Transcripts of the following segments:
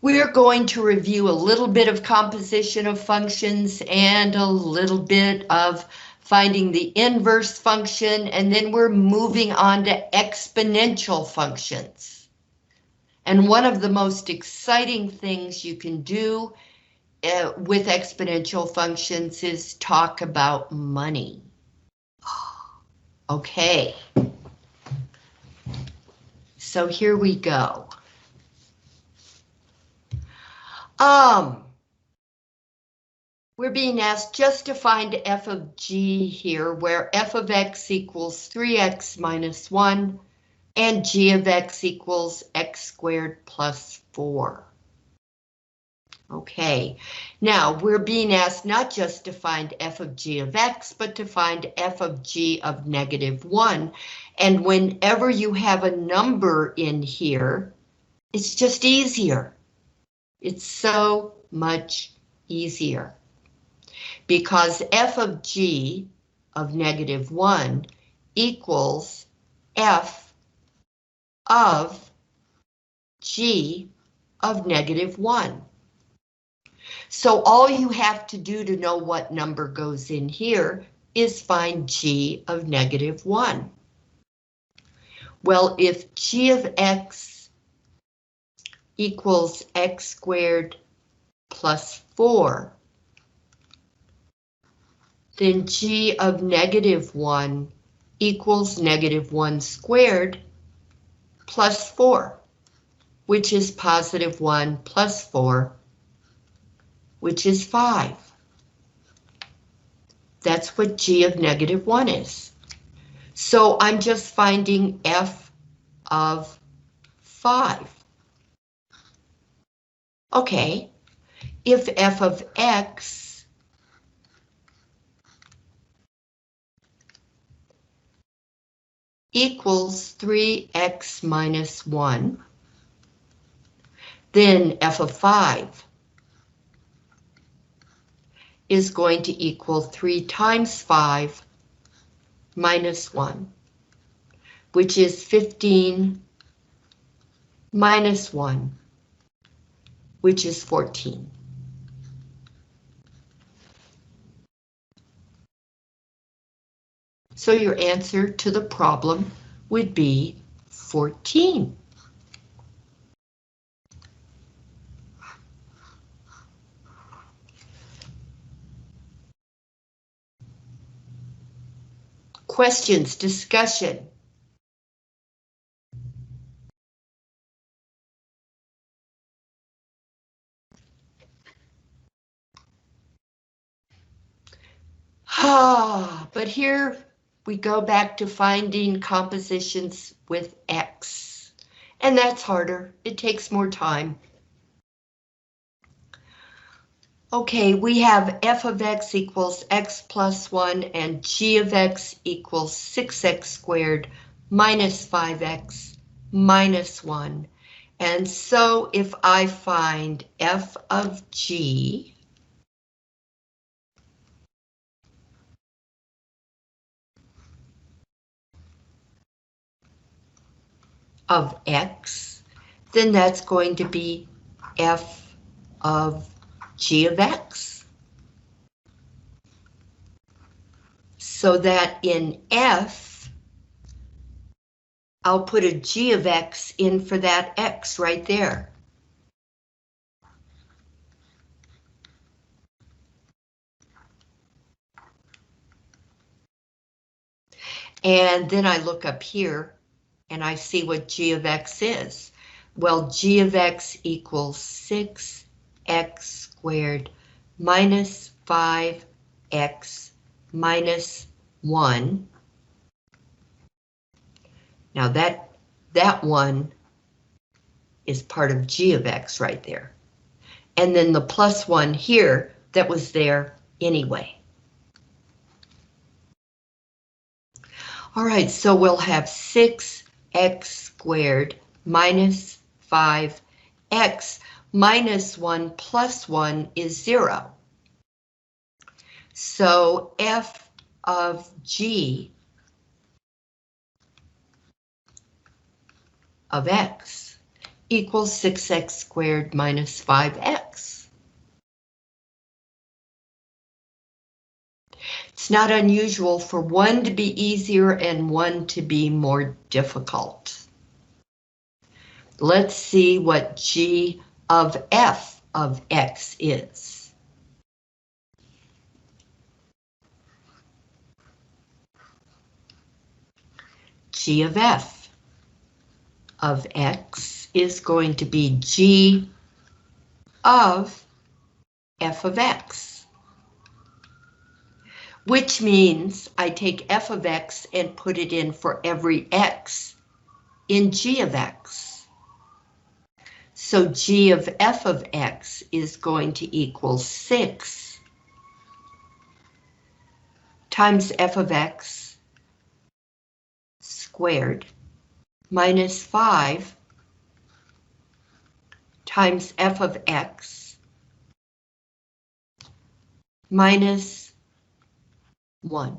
We're going to review a little bit of composition of functions and a little bit of finding the inverse function, and then we're moving on to exponential functions. And one of the most exciting things you can do with exponential functions is talk about money. Okay, so here we go. We're being asked just to find f of g here, where f of x equals 3x minus 1 and g of x equals x squared plus 4. Okay, now we're being asked not just to find f of g of x, but to find f of g of negative 1. And whenever you have a number in here, it's just easier. It's so much easier. Because f of g of negative 1 equals f of g of negative 1. So all you have to do to know what number goes in here is find g of negative 1. Well, if g of x equals x squared plus 4, then g of negative 1 equals negative 1 squared plus 4, which is positive 1 plus 4, which is 5. That's what g of negative 1 is. So I'm just finding f of 5. Okay, if f of x equals 3x minus 1, then f of 5 is going to equal 3 times 5 minus 1, which is 15 minus 1, which is 14. So your answer to the problem would be 14. Questions, discussion. But here we go back to finding compositions with x, and that's harder. It takes more time. Okay, we have f of x equals x plus 1 and g of x equals 6x squared minus 5x minus 1. And so if I find f of g of x, then that's going to be f of g of x. So that in f, I'll put a g of x in for that x right there. And then I look up here and I see what g of x is. Well, g of x equals 6x squared minus 5x minus 1. Now that one is part of g of x right there. And then the plus 1 here that was there anyway. All right, so we'll have 6x squared minus 5x minus 1 plus 1 is 0. So f of g of x equals 6x squared minus 5x. It's not unusual for one to be easier and one to be more difficult. Let's see what g of f of x is. G of f of x is going to be g of f of x, which means I take f of x and put it in for every x in g of x. So g of f of x is going to equal 6 times f of x squared minus 5 times f of x minus 1.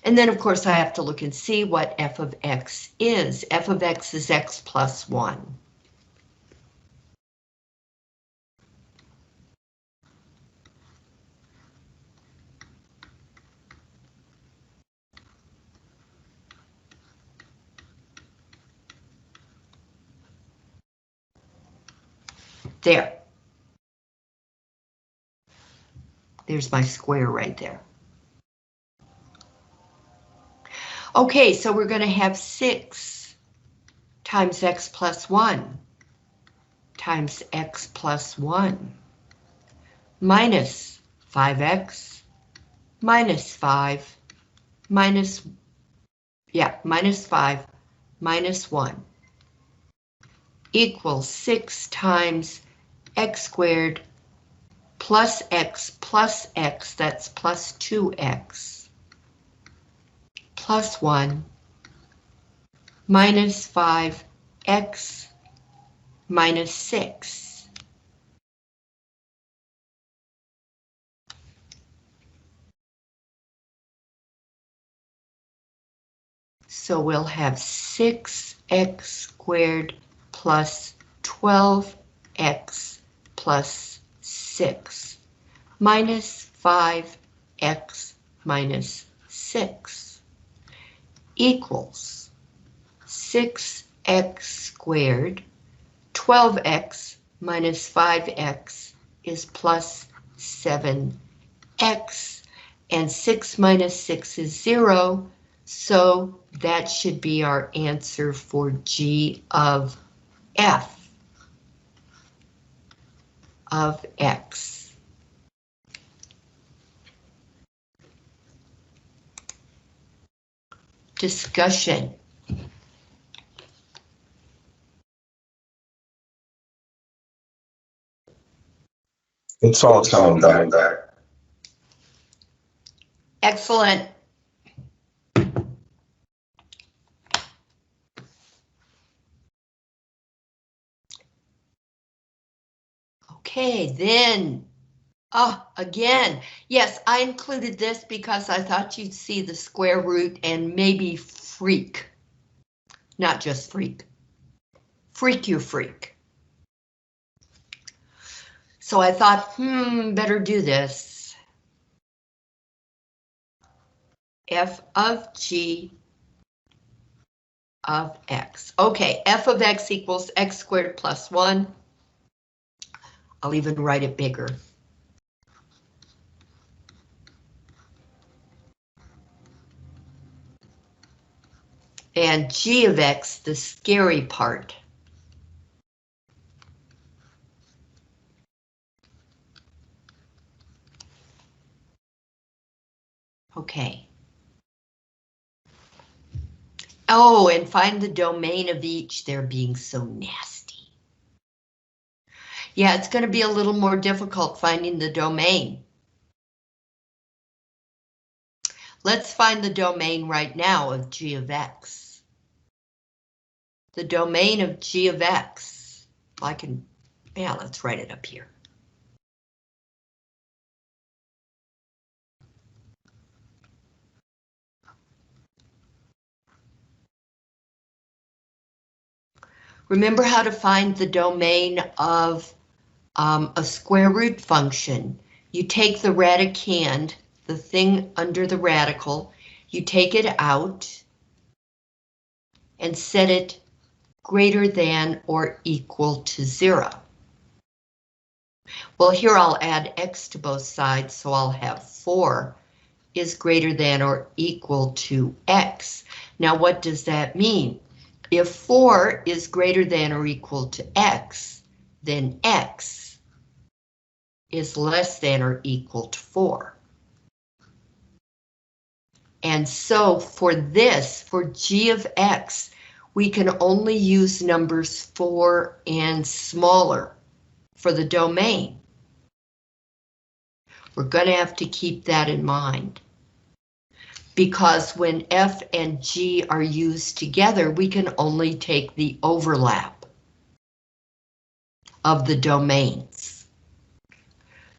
And then, of course, I have to look and see what f of x is. F of x is x plus 1. There. There's my square right there. Okay, so we're going to have 6 times x plus 1 times x plus 1 minus 5x minus 5 minus 5 minus 1 equals 6 times x squared plus x, that's plus 2x, plus 1, minus 5x, minus 6. So we'll have 6x squared plus 12x plus 6 minus 5x minus 6 equals 6x squared, 12x minus 5x is plus 7x, and 6 minus 6 is 0, so that should be our answer for g of f of x. Discussion. It's all coming back. Excellent. Okay, then, again, yes, I included this because I thought you'd see the square root and maybe freak. Not just freak. Freak you freak. So I thought, better do this. F of g of x. Okay, f of x equals x squared plus 1. I'll even write it bigger. And g of x, the scary part. Okay. Oh, and find the domain of each. They're being so nasty. Yeah, it's going to be a little more difficult finding the domain. Let's find the domain right now of g of x. The domain of g of x. Let's write it up here. Remember how to find the domain of a square root function. You take the radicand, the thing under the radical, you take it out and set it greater than or equal to 0. Well, here I'll add x to both sides, so I'll have 4 is greater than or equal to x. Now, what does that mean? If 4 is greater than or equal to x, then x is less than or equal to 4. And so for this, for g of x, we can only use numbers 4 and smaller for the domain. We're going to have to keep that in mind, because when f and g are used together, we can only take the overlap of the domains.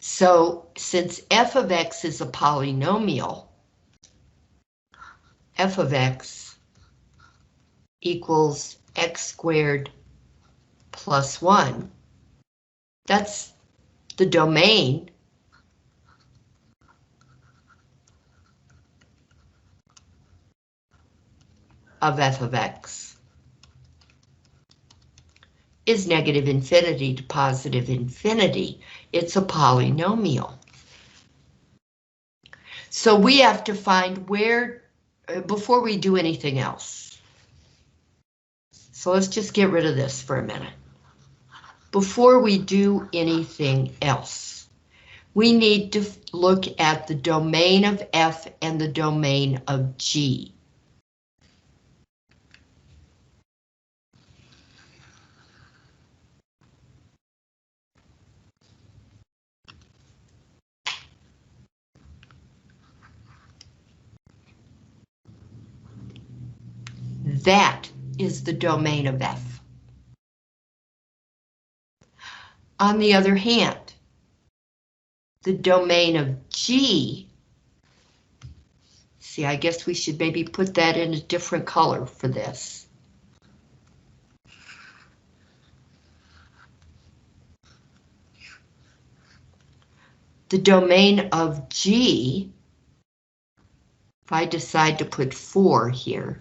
So since f of x is a polynomial, f of x equals x squared plus 1, that's the domain of f of x, is negative infinity to positive infinity. It's a polynomial. So we have to find where, before we do anything else. So let's just get rid of this for a minute. Before we do anything else, we need to look at the domain of f and the domain of g. That is the domain of f. On the other hand, the domain of g, see, I guess we should maybe put that in a different color for this. The domain of g, if I decide to put 4 here,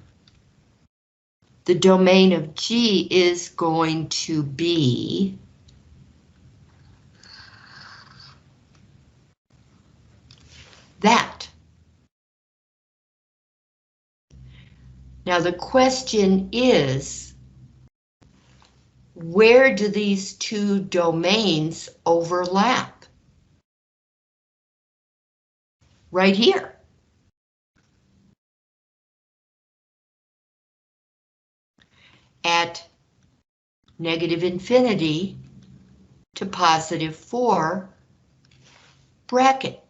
the domain of g is going to be that. Now the question is, where do these two domains overlap? Right here. At negative infinity to positive 4 bracket.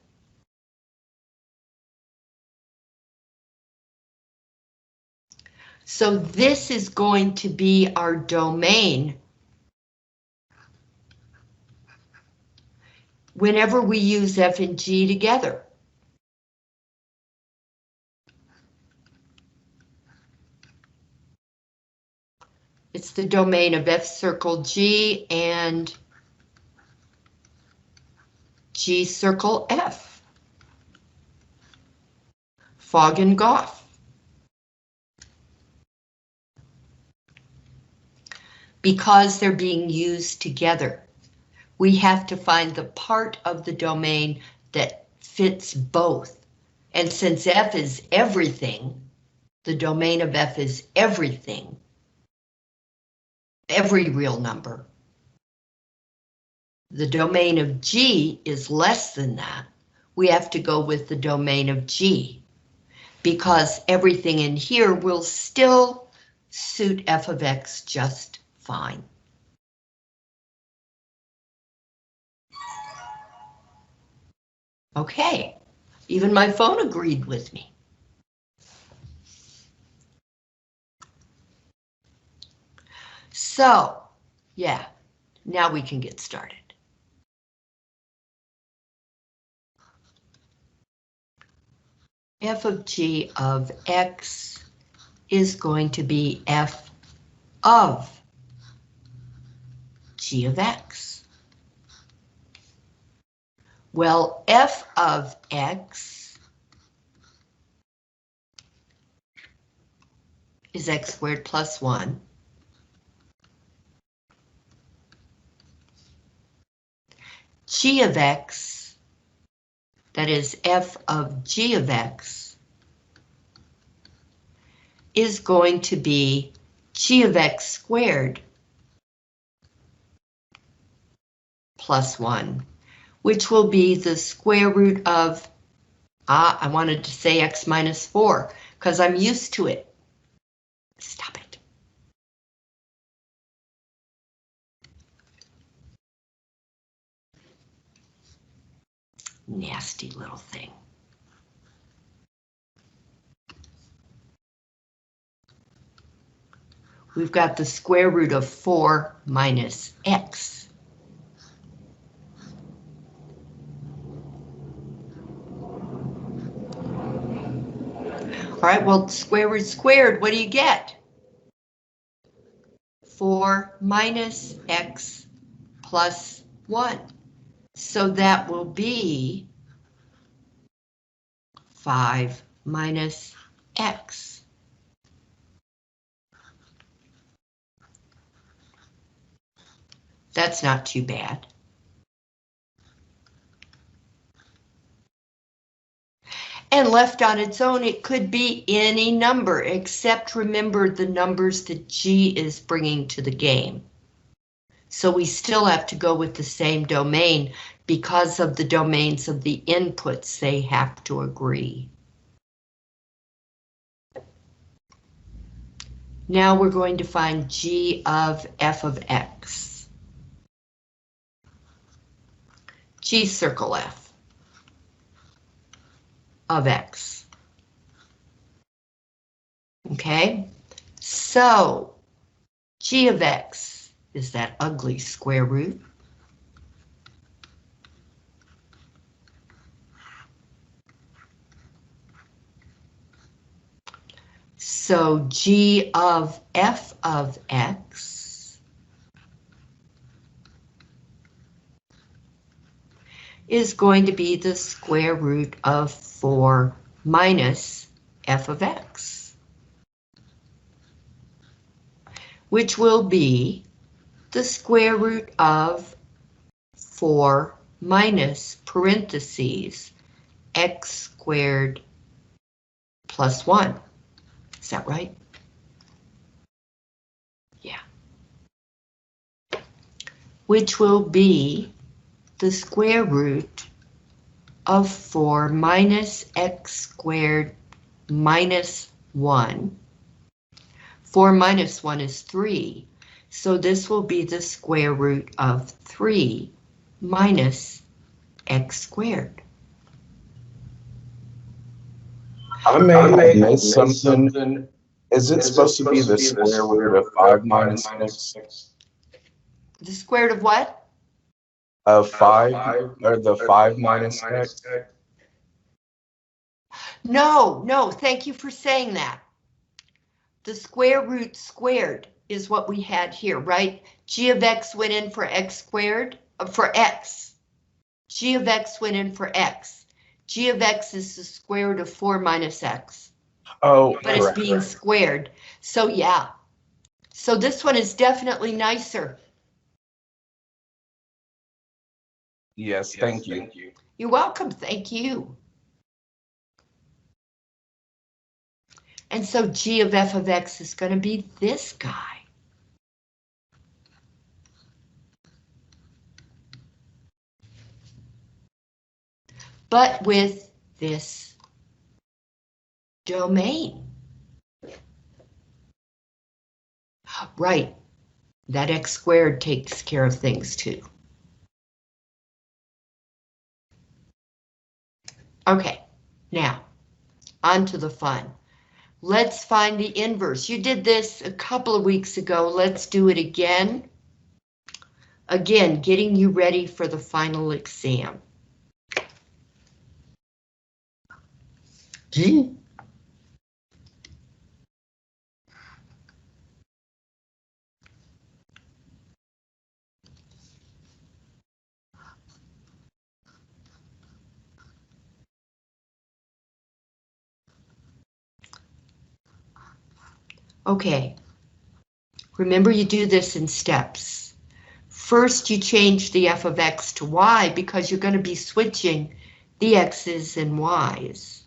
So this is going to be our domain whenever we use f and g together. It's the domain of f circle g and g circle f. Fogg and Goff. Because they're being used together, we have to find the part of the domain that fits both. And since f is everything, the domain of f is everything, every real number. The domain of g is less than that. We have to go with the domain of g, because everything in here will still suit f of x just fine. Okay, even my phone agreed with me. So, yeah, now we can get started. F of g of x is going to be f of g of x. Well, f of x is x squared plus 1. G of x, that is f of g of x, is going to be g of x squared plus 1, which will be the square root of, I wanted to say x minus 4, because I'm used to it. Stop it. Nasty little thing. We've got the square root of 4 minus x. All right, well, square root squared, what do you get? 4 minus x plus 1. So that will be 5 minus x. That's not too bad. And left on its own, it could be any number, except remember the numbers that G is bringing to the game. So we still have to go with the same domain because of the domains of the inputs, they have to agree. Now we're going to find G of f of x. G circle f of x. Okay, so G of x is that ugly square root. So G of f of x is going to be the square root of 4 minus f of x, which will be the square root of 4 minus parentheses x squared plus 1. Is that right? Yeah. Which will be the square root of 4 minus x squared minus 1. 4 minus 1 is 3. So this will be the square root of 3 minus x squared. I may have missed something. Is it supposed to be the square root of 5 minus 6? The square root of what? Of 5, or the 5 minus x? No, thank you for saying that. The square root squared is what we had here, right? G of x went in for x squared, for x. G of x went in for x. G of x is the square root of 4 minus x. Oh, but it's being squared. So yeah. So this one is definitely nicer. Yes, thank you. You're welcome, thank you. And so G of f of x is going to be this guy. But with this domain. Right, that x squared takes care of things too. Okay, now, on to the fun. Let's find the inverse. You did this a couple of weeks ago. Let's do it again. Again, getting you ready for the final exam. Gee. Okay, remember you do this in steps. First, you change the f of x to y because you're going to be switching the x's and y's.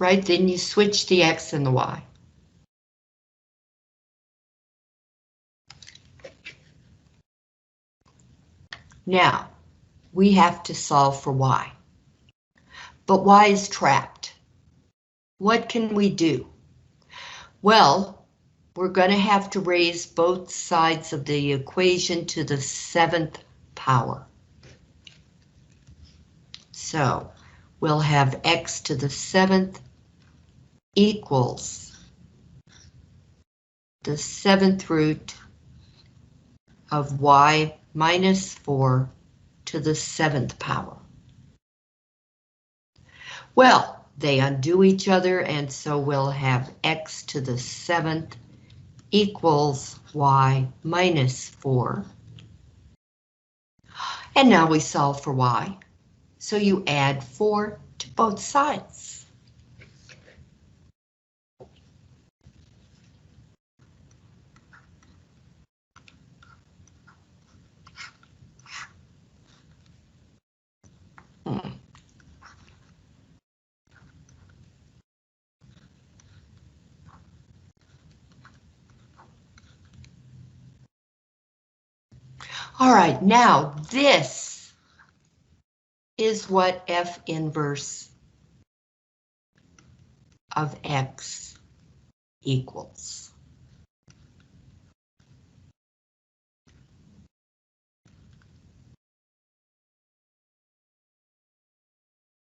Right, then you switch the x and the y. Now, we have to solve for y. But y is trapped. What can we do? Well, we're going to have to raise both sides of the equation to the 7th power. So, we'll have x to the 7th equals the 7th root of y minus 4 to the 7th power. Well, they undo each other, and so we'll have x to the 7th equals y minus 4. And now we solve for y. So you add 4 to both sides. All right, now this is what f inverse of x equals.